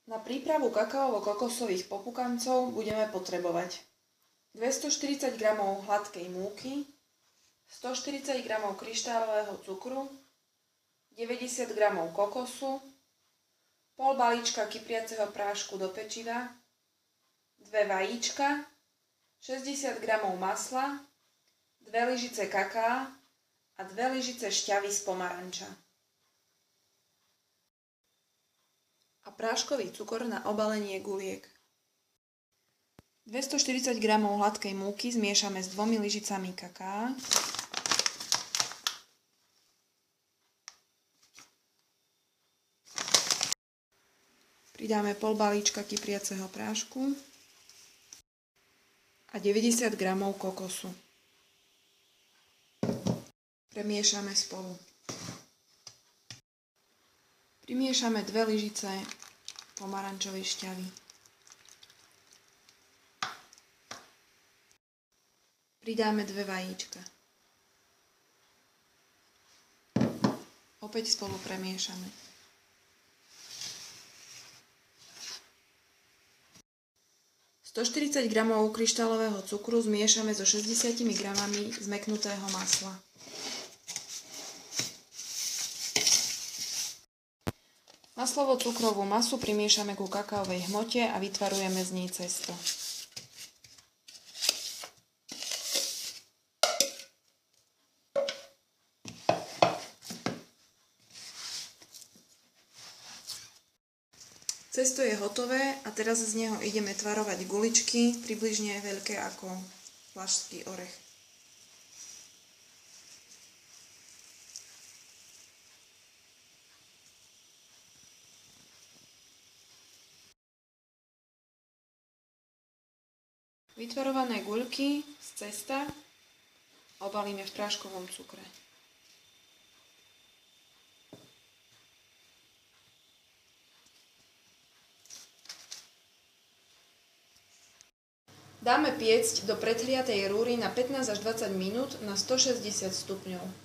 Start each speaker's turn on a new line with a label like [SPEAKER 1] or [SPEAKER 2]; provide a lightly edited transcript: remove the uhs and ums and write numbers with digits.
[SPEAKER 1] Na prípravu kakaovo-kokosových popukancov budeme potrebovať 240 g hladkej múky, 140 g kryštálového cukru, 90 g kokosu, pol balíčka kypriaceho prášku do pečiva, 2 vajíčka, 60 g masla, 2 lyžice kaká a 2 lyžice šťavy z pomaranča. A práškový cukor na obalenie guliek. 240 g hladkej múky zmiešame s 2 lyžicami kaká. Pridáme pol balíčka kypriaceho prášku a 90 g kokosu. Premiešame spolu. Primiešame 2 lyžice pomarančovej šťavy. Pridáme 2 vajíčka. Opäť spolu premiešame. ...140 g kryštálového cukru zmiešame so 60 g zmäknutého masla. Maslovo-cukrovú masu primiešame ku kakaovej hmote a vytvarujeme z nej cesto. Cesto je hotové a teraz z neho ideme tvarovať guličky, približne veľké ako vlašský orech. Vytvarované guľky z cesta obalíme v práškovom cukre. Dáme piecť do prehriatej rúry na 15 až 20 minút na 160 stupňov.